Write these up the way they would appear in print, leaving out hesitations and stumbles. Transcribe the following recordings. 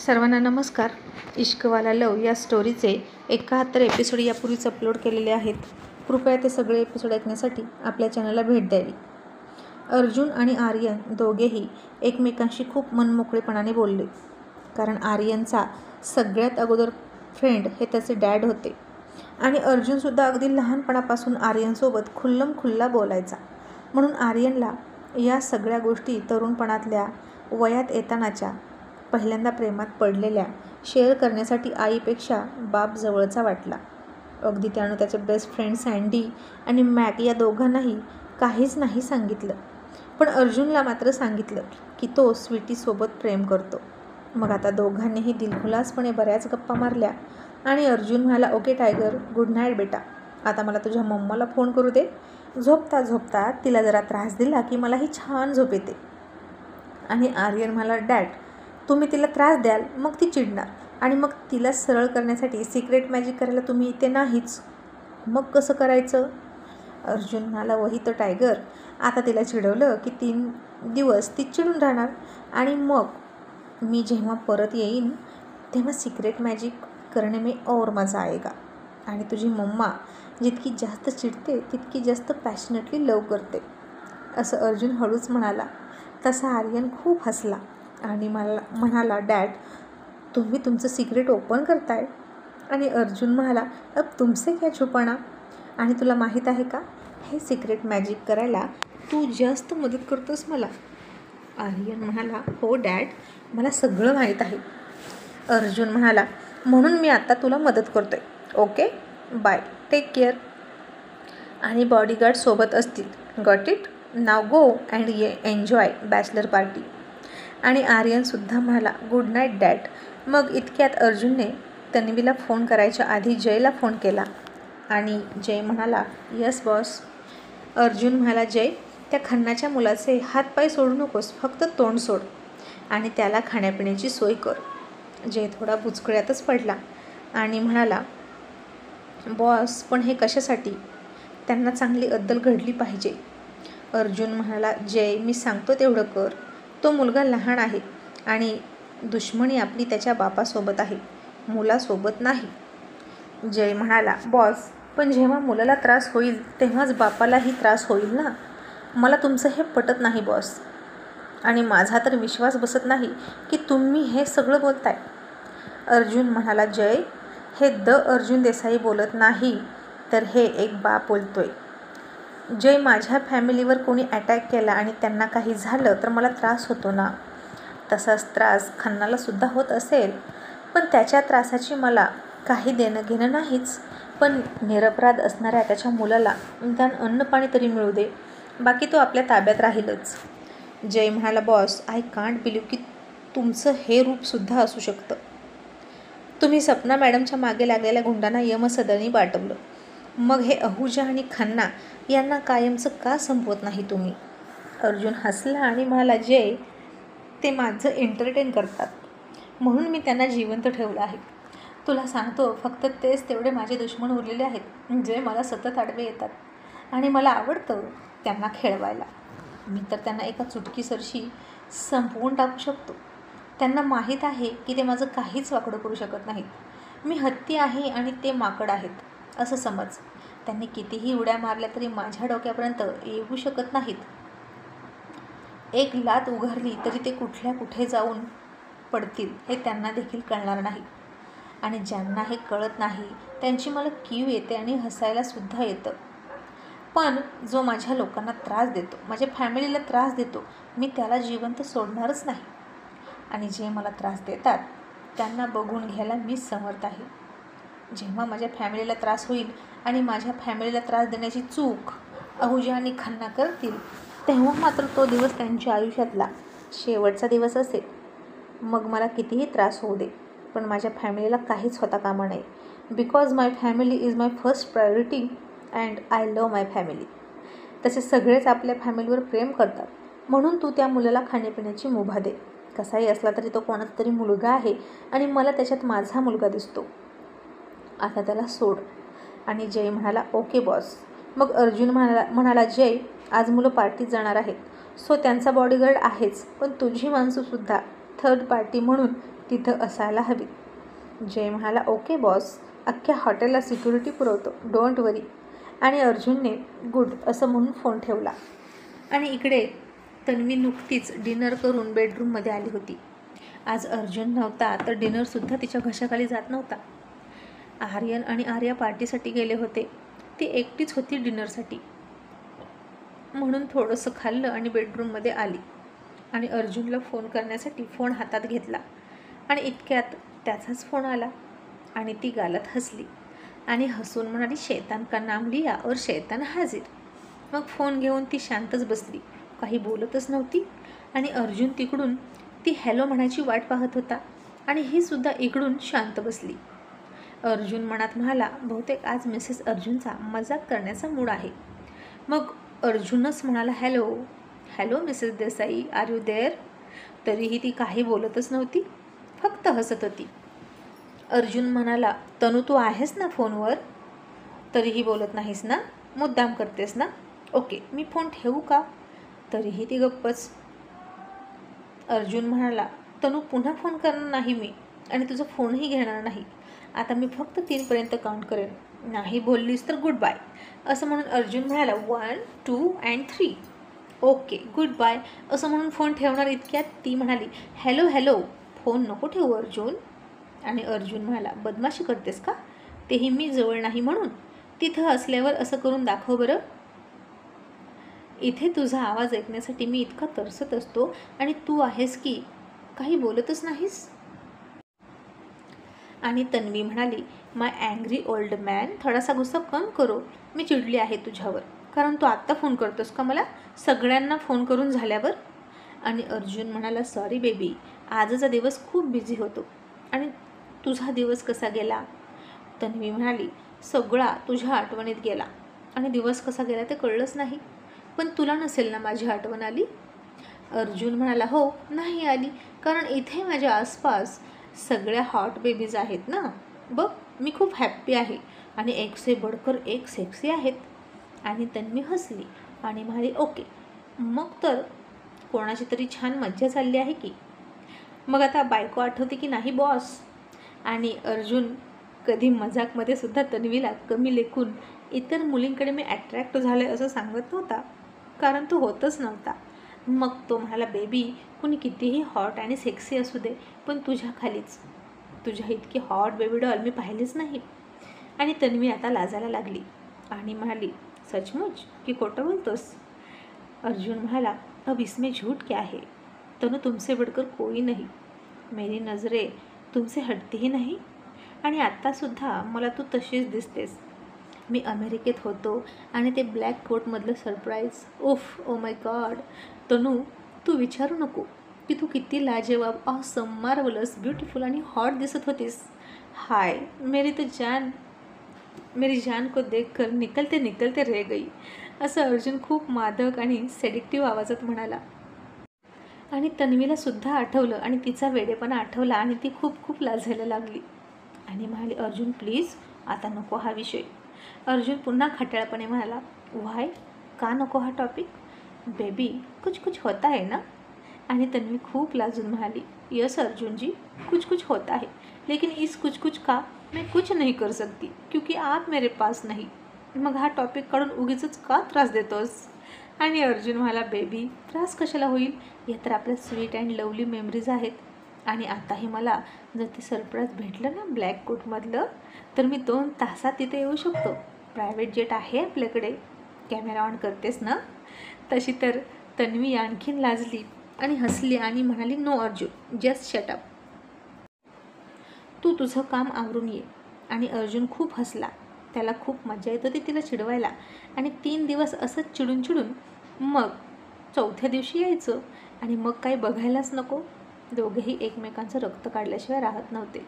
सर्वांना नमस्कार. इश्कवाला लव या स्टोरीचे 71 एपिसोड यापूर्वीच अपलोड केलेले आहेत. कृपया ते सगळे एपिसोड ऐकण्यासाठी आपल्या चॅनलला भेट द्यावी. अर्जुन आणि आर्यन दोघेही एकमेकांशी खूप मनमोकळेपणाने बोलले, कारण आर्यनचा सगळ्यात अगोदर फ्रेंड हे त्याचे डॅड होते आणि अर्जुनसुद्धा अगदी लहानपणापासून आर्यनसोबत खुल्ला बोलायचा. म्हणून आर्यनला या सगळ्या गोष्टी तरुणपणातल्या वयात येतानाच्या पहिल्यांदा प्रेमात पडलेल्या शेअर करण्यासाठी आईपेक्षा बाप जवळचा वाटला. अगदी त्यानं त्याचे बेस्ट फ्रेंड सँडी आणि मॅक या दोघांनाही काहीच नाही सांगितलं, पण अर्जुनला मात्र सांगितलं की तो स्वीटीसोबत प्रेम करतो. मग आता दोघांनीही दिलखुलासपणे बऱ्याच गप्पा मारल्या आणि अर्जुन म्हणाला, ओके टायगर, गुड नाईट बेटा, आता मला तुझ्या मम्माला फोन करू दे. झोपता झोपता तिला जरा त्रास दिला की मलाही छान झोप येते. आणि आर्यन म्हणाला, डॅड, तुम्ही तिला त्रास द्याल, मग ती चिडणार आणि मग तिला सरळ करण्यासाठी सिक्रेट मॅजिक करायला तुम्ही इथे नाहीच. मग कसं करायचं? अर्जुन म्हणाला, वही तर टायगर, आता तिला चिडवलं की 3 दिवस ती चिडून राहणार आणि मग मी जेव्हा परत येईन तेव्हा सिक्रेट मॅजिक करणे में और मजा आएगा. आणि तुझी मम्मा जितकी जास्त चिडते तितकी जास्त पॅशनेटली लव करते, असं अर्जुन हळूच म्हणाला. तसा आर्यन खूप हसला आणि मला म्हणाला, डॅड, तुम्ही तुमचं सिक्रेट ओपन करताय? आणि अर्जुन म्हणाला, अब तुमसे क्या छुपाना, आणि तुला माहीत आहे का, हे सिक्रेट मॅजिक करायला तू जास्त मदत करतोस मला. आर्यन म्हणाला, हो डॅड, मला सगळं माहीत आहे. अर्जुन म्हणाला, म्हणून मी आता तुला मदत करतोय. Okay, bye, take care. आणि बॉडीगार्ड सोबत असतील. Got it? Now go and enjoy bachelor party. आणि आर्यनसुद्धा म्हणाला, गुड नाईट डॅड. मग इतक्यात अर्जुनने तन्वीला फोन करायच्या आधी जयला फोन केला आणि जय म्हणाला, यस बॉस. अर्जुन म्हणाला, जय, त्या खन्नाच्या मुलाचे हातपाय सोडू नकोस, फक्त तोंड सोड आणि त्याला खाण्यापिण्याची सोय कर. जय थोडा बुचकळ्यातच पडला आणि म्हणाला, बॉस, पण हे कशासाठी? त्यांना चांगली अद्दल घडली पाहिजे. अर्जुन म्हणाला, जय, मी सांगतो तेवढं कर. तो मुलगा लहान आहे आणि दुश्मनी आपली त्याच्या बापासोबत आहे, मुलासोबत नाही. जय म्हणाला, बॉस, पण जेव्हा मुलाला त्रास होईल तेव्हाच बापालाही त्रास होईल ना. मला तुमचं हे पटत नाही बॉस, आणि माझा तर विश्वास बसत नाही की तुम्ही हे सगळं बोलताय. अर्जुन म्हणाला, जय, हे अर्जुन देसाई बोलत नाही, तर हे एक बाप बोलतोय. जय, माझ्या फॅमिलीवर कोणी अटॅक केला आणि त्यांना काही झालं तर मला त्रास होतो ना. तसाच त्रास खन्नालासुद्धा होत असेल, पण त्याच्या त्रासाची मला काही देणं घेणं नाहीच. पण निरपराध असणाऱ्या त्याच्या मुलाला निदान अन्न पाणी तरी मिळू दे, बाकी तो आपल्या ताब्यात राहीलच. जय म्हणाला, बॉस, आय कांट बिलीव्ह की तुमचं हे रूपसुद्धा असू शकतं. तुम्ही सपना मॅडमच्या मागे लागलेल्या गुंडांना यमसदनी पाठवलं, मग हे अहुजा आणि खन्ना यांना कायमचं का संपवत नाही तुम्ही? अर्जुन हसला आणि म्हणाला, जय, ते माझं एंटरटेन करतात म्हणून मी त्यांना जिवंत ठेवलं आहे. तुला सांगतो, फक्त तेच तेवढे माझे दुश्मन उरलेले आहेत, जे मला सतत आडवे येतात आणि मला आवडतं त्यांना खेळवायला. मी तर त्यांना एका चुटकीसरशी संपवून टाकू शकतो. त्यांना माहीत आहे की ते माझं काहीच वाकडं करू शकत नाहीत. मी हत्ती आहे आणि ते माकड आहेत असं समज. त्यांनी कितीही उड्या मारल्या तरी माझ्या डोक्यापर्यंत येऊ शकत नाहीत. एक लात उघारली तरी ते कुठे जाऊन पडतील हे त्यांना देखील कळणार नाही. आणि ज्यांना हे कळत नाही त्यांची मला कीव येते आणि हसायला सुद्धा येतं. पण जो माझ्या लोकांना त्रास देतो, माझ्या फॅमिलीला त्रास देतो, मी त्याला जिवंत सोडणारच नाही. आणि जे मला त्रास देतात त्यांना बघून घ्यायला मी समर्थ आहे. जेव्हा माझ्या फॅमिलीला त्रास होईल आणि माझ्या फॅमिलीला त्रास देण्याची चूक अहुजा आणि खन्ना करतील, तेव्हा मात्र तो दिवस त्यांच्या आयुष्यातला शेवटचा दिवस असेल. मग मला कितीही त्रास होऊ दे, पण माझ्या फॅमिलीला काहीच होता कामा नये. Because my family is my first priority and I love my family. तसे सगळेच आपल्या फॅमिलीवर प्रेम करतात, म्हणून तू त्या मुलाला खाण्यापिण्याची मुभा दे. कसाही असला तरी तो कोणाचा तरी मुलगा आहे आणि मला त्याच्यात माझा मुलगा दिसतो. आता त्याला सोड. आणि जय म्हणाला, ओके बॉस. मग अर्जुन म्हणाला, जय, आज मुलं पार्टीत जाणार आहेत, सो त्यांचा बॉडीगार्ड आहेच, पण तुझी माणसंसुद्धा थर्ड पार्टी म्हणून तिथं असायला हवी. जय म्हणाला, ओके बॉस, अख्ख्या हॉटेलला सिक्युरिटी पुरवतो, डोंट वरी. आणि अर्जुनने गुड असं म्हणून फोन ठेवला. आणि इकडे तन्वी नुकतीच डिनर करून बेडरूममध्ये आली होती. आज अर्जुन नव्हता तर डिनरसुद्धा तिच्या घशाखाली जात नव्हता. आर्यन आणि आर्या पार्टीसाठी गेले होते. ती एकटीच होती डिनरसाठी, म्हणून थोडंसं खाल्लं आणि बेडरूममध्ये आली आणि अर्जुनला फोन करण्यासाठी फोन हातात घेतला. आणि इतक्यात त्याचाच फोन आला आणि ती गालात हसली आणि हसून म्हणाली, शैतान का नाम लिया और शैतान हाजीर. मग फोन घेऊन ती शांतच बसली, काही बोलतच नव्हती. आणि अर्जुन तिकडून ती हॅलो म्हणायची वाट पाहत होता आणि ही सुद्धा इकडून शांत बसली. अर्जुन मनात म्हणाला, बहुतेक आज मिसेस अर्जुनचा मजाक करण्याचा मूड आहे. मग अर्जुनच म्हणाला, hello hello Mrs Desai, are you there. तरीही ती काही बोलतच नव्हती, फक्त हसत होती. अर्जुन म्हणाला, तनू तू आहेस ना फोनवर? तरीही बोलत नाहीस ना, मुद्दाम करतेस ना? ओके, मी फोन ठेवू का? तरीही ती गप्पच. अर्जुन म्हणाला, तनू पुन्हा फोन करणार नाही मी आणि तुझा फोनही घेणार नाही. आता मी फक्त 3 पर्यंत काउंट करेन, नाही बोललीस तर गुड बाय. असं म्हणून अर्जुन म्हणाला, 1, 2 and 3. ओके गुड बाय असं म्हणून फोन ठेवणार इतक्यात ती म्हणाली, हॅलो हॅलो, फोन नको ठेवू अर्जुन. आणि अर्जुन म्हणाला, बदमाशी करतेस का? तेही मी जवळ नाही म्हणून. तिथं असल्यावर असं करून दाखव बरं. इथे तुझा आवाज ऐकण्यासाठी मी इतका तरसत असतो आणि तू आहेस की काही बोलतच नाहीस. आणि तन्वी म्हणाली, माय अँग्री ओल्ड मॅन, थोडासा गुस्सा कम करो. मी चिडली आहे तुझ्यावर, कारण तू आत्ता फोन करतोस का मला, सगळ्यांना फोन करून झाल्यावर. आणि अर्जुन म्हणाला, सॉरी बेबी, आजचा दिवस खूप बिझी होतो. आणि तुझा दिवस कसा गेला? तन्वी म्हणाली, सगळा तुझ्या आठवणीत गेला आणि दिवस कसा गेला ते कळलंच नाही. पण तुला नसेल ना माझी आठवण आली? अर्जुन म्हणाला, हो नाही आली, कारण इथे माझ्या आसपास सगळ्या हॉट बेबीज आहेत ना. बघ मी खूप हॅप्पी आहे आणि एक से बडकर एक सेक्सी आहेत. आणि तन्वी हसली आणि म्हणाली, ओके मग तर कोणाची तरी छान मज्जा चालली आहे की. मग आता बायको आठवते की नाही बॉस? आणि अर्जुन कधी मजाकमध्ये सुद्धा तन्वीला कमी लेखून इतर मुलींकडे मी अट्रॅक्ट झाले असं सांगत नव्हता, कारण तो होतच नव्हता. मग तो म्हणाला, बेबी कुणी कितीही हॉट आणि सेक्सी असू दे, पण तुझ्या खालीच, तुझ्या इतकी हॉट बेबी डॉल मी पाहिलीच नाही. आणि तन्वी आता लाजायला लागली आणि म्हणाली, सचमुच की खोटं बोलतोस? अर्जुन म्हणाला, अब इसमें झूठ क्या है, तनु तुमसे बढ़कर कोई नहीं, मेरी नजरे तुमसे हटती ही नाही. आणि आत्तासुद्धा मला तू तशीच दिसतेस. मी अमेरिकेत होतो आणि ते ब्लॅक कोटमधलं सरप्राईज, उफ ओ माय गॉड. तनू तू विचारू नको की तू किती लाजवाब, ऑसम, मार्वलस, ब्युटिफुल आणि हॉट दिसत होतीस. हाय मेरी जान को देखकर निकलते निकलते रह गई, असं अर्जुन खूप मादक आणि सेडिक्टिव्ह आवाजात म्हणाला. आणि तन्वीला सुद्धा आठवलं आणि तिचा वेडेपणा आठवला आणि ती खूप खूप लाजायला लागली आणि म्हणाली, अर्जुन प्लीज आता नको हा विषय. अर्जुन पुन्हा खट्याळपणे म्हणाला, व्हाय, का नको हा टॉपिक? बेबी कुछ कुछ होता है ना. आणि तन्वी खूप लाजून म्हणाली, यस अर्जुन जी, कुछ कुछ होता है, लेकिन इस कुछ कुछ का मैं कुछ नहीं कर सकती क्योंकि आप मेरे पास नहीं. मग हा टॉपिक काढून उगीचच का त्रास देतोस? आणि अर्जुन म्हणाला, बेबी त्रास कशाला होईल, या तर आपल्या स्वीट अँड लवली मेमरीज आहेत. आणि आताही मला जर ते सरप्राईज भेटलं ना ब्लॅक कोटमधलं, तर मी 2 तासात तिथे येऊ शकतो. प्रायव्हेट जेट आहे आपल्याकडे. कॅमेरा ऑन करतेस ना? तशी तर तन्वी आणखीन लाजली आणि हसली आणि म्हणाली, no Arjun, just shut up. तू तुझं काम आवरून ये. आणि अर्जुन खूप हसला. त्याला खूप मजा येत होती तिला चिडवायला. आणि 3 दिवस असंच चिडून चिडून मग 4थ्या दिवशी यायचं आणि मग काही बघायलाच नको. दोघेही एकमेकांचं रक्त काढल्याशिवाय राहत नव्हते.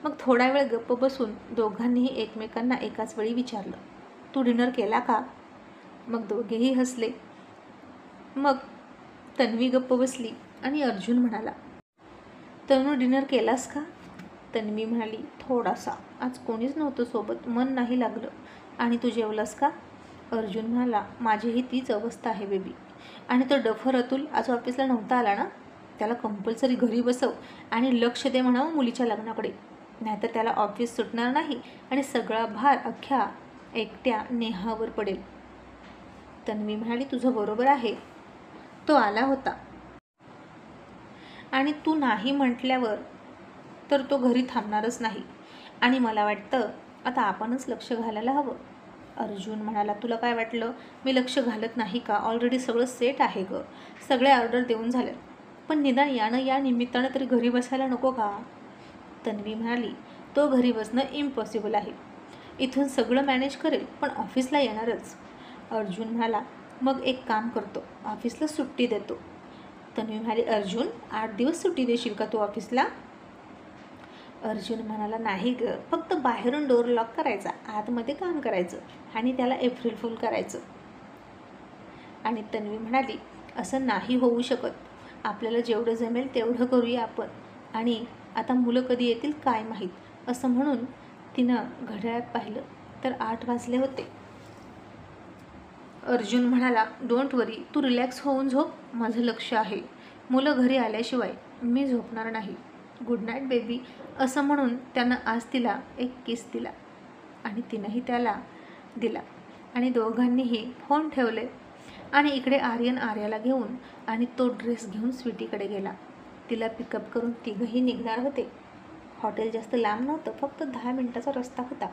मग थोडा वेळ गप्प बसून दोघांनीही एकमेकांना एकाच वेळी विचारलं, तू डिनर केला का? मग दोघेही हसले. मग तन्वी गप्प बसली आणि अर्जुन म्हणाला, तनू डिनर केलास का? तन्वी म्हणाली, थोडासा, आज कोणीच नव्हतं सोबत, मन नाही लागलं. आणि तू जेवलास का? अर्जुन म्हणाला, माझीही तीच अवस्था आहे बेबी. आणि तो डफर अतुल आज ऑफिसला नव्हता आला ना? त्याला कंपल्सरी घरी बसव आणि लक्ष दे म्हणावं मुलीच्या लग्नाकडे, नाहीतर त्याला ऑफिस सुटणार नाही आणि सगळा भार अख्ख्या एकट्या नेहावर पडेल. तन्वी म्हणाली, तुझं बरोबर आहे. तो आला होता आणि तू नाही म्हटल्यावर तर तो घरी थांबणारच नाही आणि मला वाटतं आता आपणच लक्ष घालायला हवं. अर्जुन म्हणाला, तुला काय वाटलं मी लक्ष घालत नाही का? ऑलरेडी सगळं सेट आहे गं, सगळ्या ऑर्डर देऊन झाल्या, पण निदान या निमित्तानं तरी घरी बसायला नको का? तन्वी म्हणाली, तो घरी बसणं इम्पॉसिबल आहे. इथून सगळं मॅनेज करेल पण ऑफिसला येणारच. अर्जुन म्हणाला, मग एक काम करतो, ऑफिसला सुट्टी देतो. तन्वी म्हणाली, अर्जुन 8 दिवस सुट्टी देशील का तू ऑफिसला? अर्जुन म्हणाला, नाही गं, फक्त बाहेरून डोर लॉक करायचा, आतमध्ये काम करायचं आणि त्याला एप्रिल फुल करायचं. आणि तन्वी म्हणाली, असं नाही होऊ शकत, आपल्याला जेवढं जमेल तेवढं करूया आपण, आणि आता मुलं कधी येतील काय माहीत. असं म्हणून तिनं घड्याळात पाहिलं तर 8 वाजले होते. अर्जुन म्हणाला, डोंट वरी, तू रिलॅक्स होऊन झोप, माझं लक्ष आहे. मुलं घरी आल्याशिवाय मी झोपणार नाही. Good night baby. असं म्हणून त्यानं आज तिला एक किस दिला आणि तिनंही त्याला दिला आणि दोघांनीही फोन ठेवले. आणि इकडे आर्यन आर्याला घेऊन आणि तो ड्रेस घेऊन स्वीटीकडे गेला. तिला पिकअप करून तिघंही निघणार होते. हॉटेल जास्त लांब नव्हतं, फक्त 10 मिनिटाचा रस्ता होता.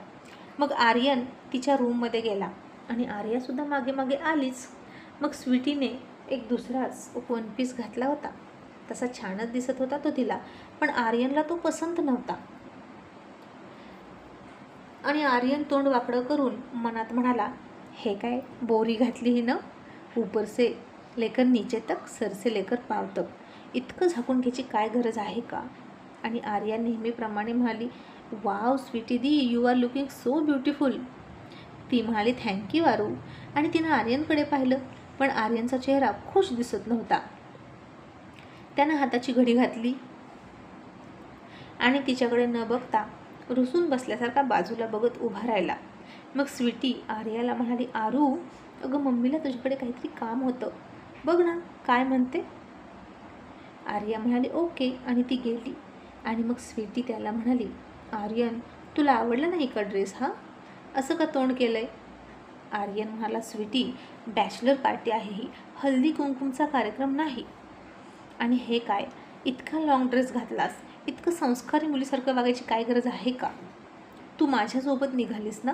मग आर्यन तिच्या रूममध्ये गेला आणि आर्यासुद्धा मागे मागे आलीच. मग स्वीटीने एक दुसराच वन पीस घातला होता, तसा छानच दिसत होता तो तिला, पण आर्यनला तो पसंत नव्हता. आणि आर्यन तोंड वाकडं करून मनात म्हणाला, हे काय बोरी घातली ही न, ऊपर से लेकर नीचे तक, सर से लेकर पाव तक, इतकं झाकून घ्यायची काय गरज आहे का? आणि आर्या नेहमीप्रमाणे म्हणाली, वाव स्वीटी दी, you are looking so beautiful. ती म्हणाली, थँक्यू आरू. आणि तिनं आर्यनकडे पाहिलं, पण आर्यनचा चेहरा खुश दिसत नव्हता. त्यानं हाताची घडी घातली आणि तिच्याकडे न बघता रुसून बसल्यासारखा बाजूला बघत उभा राहिला. मग स्वीटी आर्याला म्हणाली, आरू अगं मम्मीला तुझ्याकडे काहीतरी काम होतं, बघ ना काय म्हणते. आर्या म्हणाली, ओके, आणि ती गेली. आणि मग स्वीटी त्याला म्हणाली, आर्यन तुला आवडला नाही का ड्रेस हा, असं का तोंड केलं आहे? आर्यन म्हणाला, स्वीटी बॅचलर पार्टी आहे ही, हल्दी कुंकुमचा कार्यक्रम नाही. आणि हे काय इतका लॉंग ड्रेस घातलास, इतकं संस्कारी मुलीसारखं वागायची काय गरज आहे का? तू माझ्यासोबत निघालीस ना,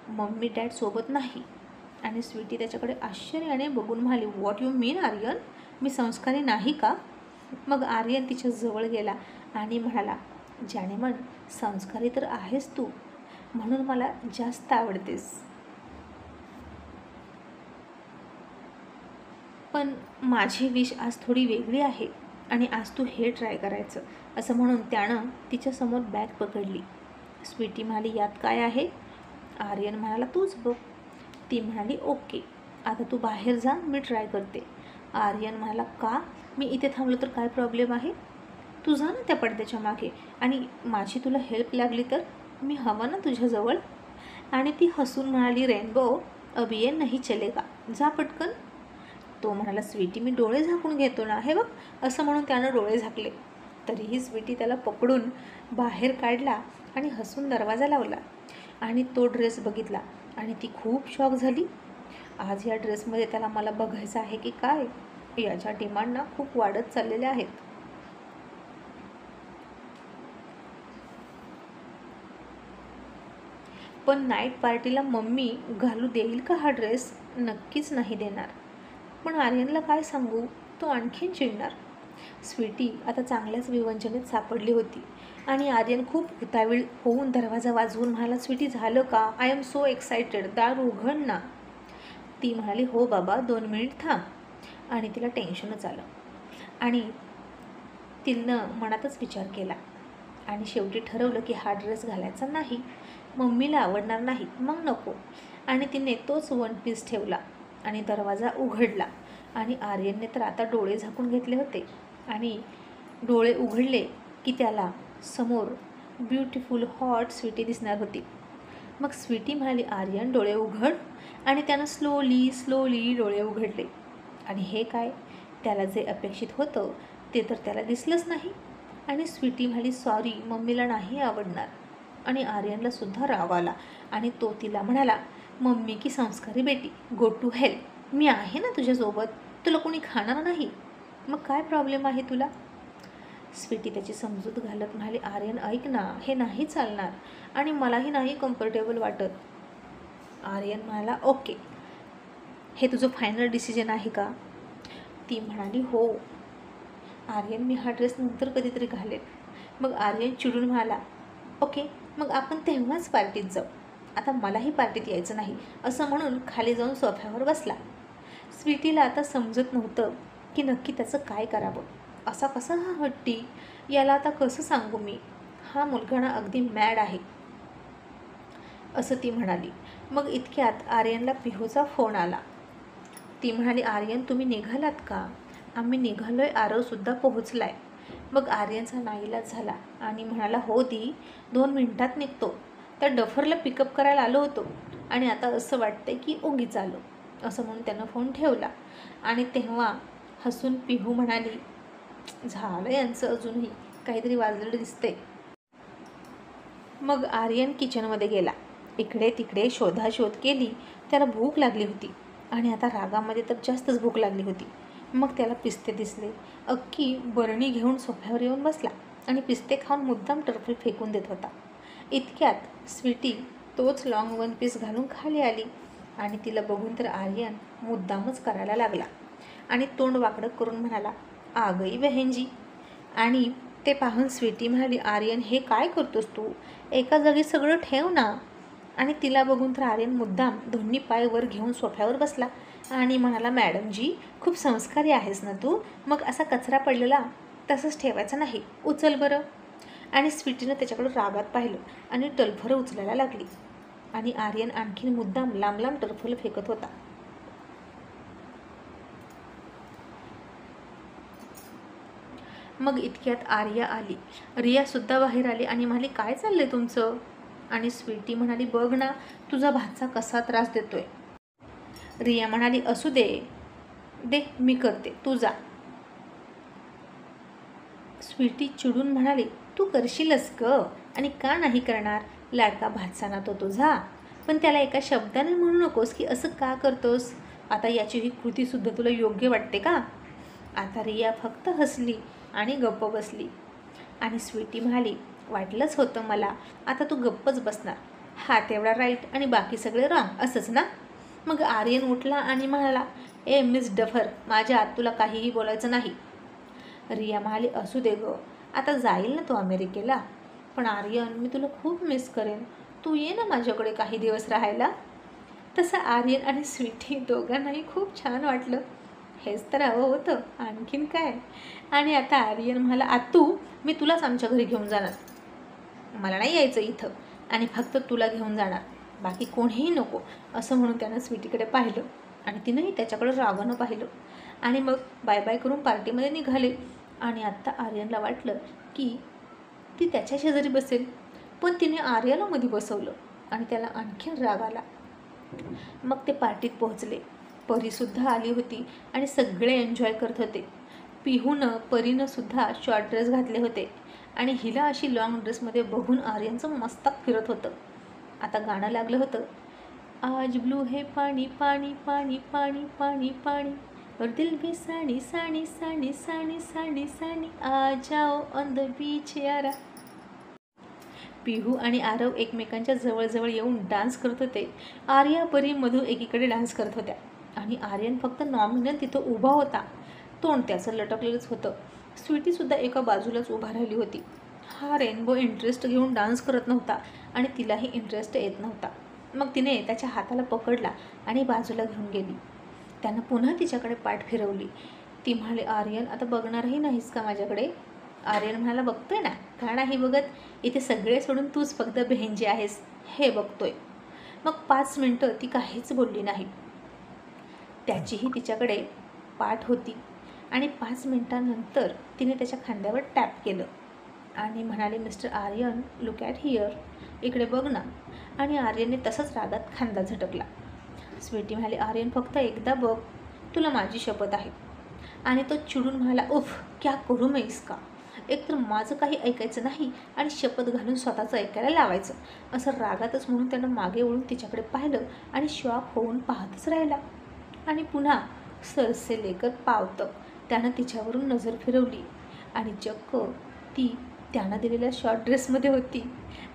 मम्मी डॅड सोबत नाही. आणि स्वीटी त्याच्याकडे आश्चर्याने बघून म्हणाली, व्हॉट यू मीन आर्यन, मी संस्कारी नाही का? मग आर्यन तिच्या जवळ गेला आणि म्हणाला, ज्याने मन संस्कारी तर आहेस तू, म्हणून मला जास्त आवडतेस. पण माझी विश आज थोडी वेगळी आहे आणि आज तू हे ट्राय करायचं. असं म्हणून त्यानं तिच्यासमोर बॅग पकडली. स्वीटी म्हणाली, यात काय आहे? आर्यन म्हणाला, तूच बघ. ती म्हणाली, ओके, आता तू बाहेर जा, मी ट्राय करते. आर्यन म्हणाला, का? मी इथे थांबलो तर काय प्रॉब्लेम आहे? तू जा ना त्या पडद्याच्या मागे, आणि माझी तुला हेल्प लागली तर मी हवा ना तुझ्याजवळ. आणि ती हसून म्हणाली, रेनबो अब ये नाही चलेगा, जा पटकन. तो म्हणाला, स्वीटी मी डोळे झाकून घेतो ना, हे बघ. असं म्हणून त्यानं डोळे झाकले. तरीही स्वीटी त्याला पकडून बाहेर काढला आणि हसून दरवाजा लावला. आणि तो ड्रेस बघितला आणि ती खूप शॉक झाली. आज या ड्रेसमध्ये त्याला मला बघायचं आहे की काय? याच्या डिमांड ना खूप वाढत चाललेल्या आहेत. पण नाईट पार्टीला मम्मी घालू देईल का हा ड्रेस? नक्कीच नाही देणार. पण आर्यनला काय सांगू, तो आणखीन चिडणार. स्वीटी आता चांगल्याच विवंचनेत सापडली होती. आणि आर्यन खूप उतावीळ होऊन दरवाजा वाजवून म्हणाला, स्वीटी झालं का? आय एम सो एक्सायटेड, दार उघड ना. ती म्हणाली, हो बाबा 2 मिनिट थांब. आणि तिला टेन्शनच आलं आणि तिनं मनातच विचार केला आणि शेवटी ठरवलं की हा ड्रेस घालायचा नाही, मम्मीला आवडणार नाही, मग नको. आणि तिने तोच वन पीस ठेवला आणि दरवाजा उघडला. आणि आर्यनने तर आता डोळे झाकून घेतले होते आणि डोळे उघडले की त्याला समोर ब्युटिफुल हॉट स्वीटी दिसणार होती. मग स्वीटी म्हणाली, आर्यन डोळे उघड. आणि त्यानं स्लोली डोळे उघडले. आणि हे काय, त्याला जे अपेक्षित होतं ते तर त्याला दिसलंच नाही. आणि स्वीटी म्हणाली, सॉरी, मम्मीला नाही आवडणार. आणि आर्यनला सुद्धा राग आला आणि तो तिला म्हणाला, मम्मी की संस्कारी बेटी, गो टू हेल. मी आहे ना तुझ्यासोबत, तुला कोणी खाणार नाही, मग काय प्रॉब्लेम आहे तुला. स्वीटी त्याची समजूत घालत म्हणाली, आर्यन ऐक ना, हे नाही चालणार आणि मलाही नाही कम्फर्टेबल वाटत. आर्यन म्हणाला, ओके, हे तुझं फायनल डिसिजन आहे का. ती म्हणाली, हो. आर्यन, मी हा ड्रेस नंतर कधीतरी घालेन. मग आर्यन चिडून म्हणाला, ओके, मग आपण तेव्हाच पार्टीत जाऊ, आता मलाही पार्टीत यायचं नाही, असं म्हणून खाली जाऊन सोफ्यावर बसला. स्वीटीला आता समजत नव्हतं की नक्की त्याचं काय करावं. असा कसा हा हट्टी, याला आता कसं सांगू मी, हा मुलगा ना अगदी मॅड आहे, असं ती म्हणाली. मग इतक्यात आर्यनला पिहूचा फोन आला. ती म्हणाली, आर्यन तुम्ही निघालात का. आम्ही निघालोय, आरवसुद्धा पोहोचलाय. मग आर्यनचा नाईलाज झाला आणि म्हणाला, हो दी, 2 मिनिटात निघतो. त्या डफरला पिकअप करायला आलो होतो आणि आता असं वाटतंय की उगीच आलो, असं म्हणून त्यानं फोन ठेवला. आणि तेव्हा हसून पिहू म्हणाली, झालं यांचं, अजूनही काहीतरी वाजलेलं दिसते. मग आर्यन किचनमध्ये गेला. इकडे तिकडे शोधाशोध केली. त्याला भूक लागली होती आणि आता रागामध्ये तर जास्तच भूक लागली होती. मग त्याला पिस्ते दिसले. अख्खी बरणी घेऊन सोफ्यावर येऊन बसला आणि पिस्ते खाऊन मुद्दाम टर्फल फेकून देत होता. इतक्यात स्वीटी तोच लॉंग वन पीस घालून खाली आली आणि तिला बघून तर आर्यन मुद्दामच करायला लागला आणि तोंड वाकडं करून म्हणाला, आ गई बहनजी. आणि ते पाहून स्वीटी म्हणाली, आर्यन हे काय करतोस तू, एका जागी सगळं ठेव ना. आणि तिला बघून तर आर्यन मुद्दाम दोन्ही पाय वर घेऊन सोफ्यावर बसला आणि म्हणाला, मॅडमजी, खूप संस्कारी आहेस ना तू, मग असा कचरा पडलेला तसंच ठेवायचा नाही, उचल बरं. आणि स्वीटीनं त्याच्याकडं रागात पाहिलं आणि टर्फलं उचलायला लागली आणि आर्यन आणखीन मुद्दाम लांब लांब टर्फलं फेकत होता. मग इतक्यात आर्या आली. रियासुद्धा बाहेर आली आणि म्हणाली, काय चाललंय तुमचं. आणि स्वीटी म्हणाली, बघ ना तुझा भाचा कसा त्रास देतोय. रिया म्हणाली, असू दे दे, मी करते, तू जा. स्वीटी चिडून म्हणाली, तू करशीलच ग, आणि का नाही करणार, लाडका भाचा ना तो तुझा, पण त्याला एका शब्दाने म्हणू नकोस की असं का करतोस. आता याची ही कृतीसुद्धा तुला योग्य वाटते का. आता रिया फक्त हसली आणि गप्प बसली. आणि स्वीटी म्हणाली, वाटलंच होतं मला, आता तू गप्पच बसणार, हा तेवढा राईट आणि बाकी सगळे रॉंग, असंच ना. मग आर्यन उठला आणि म्हणाला, ए मिस डफर, माझ्या आत तुला काहीही बोलायचं नाही. रिया म्हणाली, असू दे ग, आता जाईल ना तो अमेरिकेला, पण आर्यन मी तुला खूप मिस करेन, तू ये ना माझ्याकडे काही दिवस राहायला. तसं आर्यन आणि स्वीटी दोघांनाही खूप छान वाटलं. हेच तर हवं होतं, आणखीन काय. आणि आता आर्यन म्हणाला, आतू मी तुलाच आमच्या घरी घेऊन जाणार, मला नाही यायचं इथं, आणि फक्त तुला घेऊन जाणार, बाकी कोणीही नको, असं म्हणून त्यानं स्वीटीकडे पाहिलं आणि तिनंही त्याच्याकडं रागानं पाहिलं. आणि मग बाय बाय करून पार्टीमध्ये निघाले. आणि आत्ता आर्यनला वाटलं की ती त्याच्या शेजारी बसेल, पण तिने आर्याला मध्ये बसवलं आणि त्याला आणखीन राग आला. मग ते पार्टीत पोहोचले. परीसुद्धा आली होती आणि सगळे एन्जॉय करत होते. पिहूनं परीनंसुद्धा शॉर्ट ड्रेस घातले होते आणि हिला अशी लॉंग ड्रेसमध्ये बघून आर्यनचं मस्तक फिरत होतं. आता गाणं लागलं होतं, आज ब्लू है पाणी पाणी पाणी पाणी पाणी पाणी, और दिल भी सानी सानी सानी सानी सानी सानी, आ जाओ ऑन द बीच यारा. पिहू आणि आरव एकमेकांच्या जवळजवळ येऊन डान्स करत होते. आर्या परी मधू एकीकडे डान्स करत होत्या आणि आर्यन फक्त नॉमिनल तिथं उभा होता, तोंड त्याचं लटकलेलंच होतं. स्वीटीसुद्धा एका बाजूलाच उभा राहिली होती. हा रेनबो इंटरेस्ट घेऊन डान्स करत नव्हता आणि तिलाही इंटरेस्ट येत नव्हता. मग तिने त्याच्या हाताला पकडला आणि बाजूला घेऊन गेली. त्यानं पुन्हा तिच्याकडे पाठ फिरवली. ती म्हणाली, आर्यन आता बघणारही नाहीस का माझ्याकडे. आर्यन म्हणाला, बघतोय ना, का नाही बघत, इथे सगळे सोडून तूच फक्त बहिणजी आहेस हे बघतोय. मग 5 मिनटं ती काहीच बोलली नाही. त्याचीही तिच्याकडे पाठ होती आणि 5 मिनटानंतर तिने त्याच्या खांद्यावर टॅप केलं आणि म्हणाले, mister Aryan look at here, इकडे बघ ना. आणि आर्यनने तसंच रागात खांदा झटकला. स्वीटी म्हणाली, आर्यन फक्त एकदा बघ, तुला माझी शपथ आहे. आणि तो चिडून म्हणाला, उफ, क्या करू मैं इसका? एकतर माझं काही ऐकायचं नाही आणि शपथ घालून स्वतःचं ऐकायला लावायचं, असं रागातच म्हणून त्यानं मागे वळून तिच्याकडे पाहिलं आणि शॉक होऊन पाहतच राहिला. आणि पुन्हा सरसे लेकर पावतं त्यानं तिच्यावरून नजर फिरवली आणि चक्क ती त्यानं दिलेल्या शॉर्ट ड्रेसमध्ये होती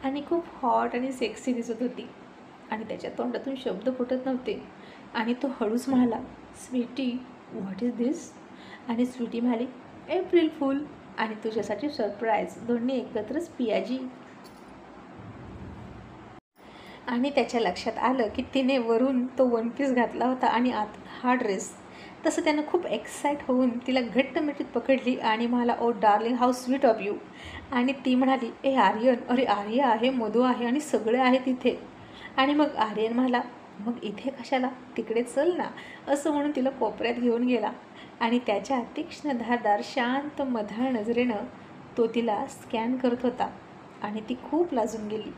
आणि खूप हॉट आणि सेक्सी दिसत होती आणि त्याच्या तोंडातून शब्द फुटत नव्हते. आणि तो हळूच म्हणाला, स्वीटी व्हॉट इज दिस? आणि स्वीटी म्हणाली, एप्रिल फूल आणि तुझ्यासाठी सरप्राईज, दोन्ही एकत्रच पियाजी. आणि त्याच्या लक्षात आलं की तिने वरून तो वन पीस घातला होता आणि आत हा ड्रेस. तसं त्यानं खूप एक्साईट होऊन तिला घट्ट मिठीत पकडली आणि म्हणाला, oh darling how sweet of you. आणि ती म्हणाली, ए आर्यन, अरे आर्या आहे, मधू आहे आणि सगळे आहे तिथे. आणि मग आर्यन म्हणाला, मग इथे कशाला, तिकडे चल ना, असं म्हणून तिला कोपऱ्यात घेऊन गेला आणि त्याच्या तीक्ष्ण धारदार शांत मधाळ नजरेनं तो तिला स्कॅन करत होता आणि ती खूप लाजून गेली.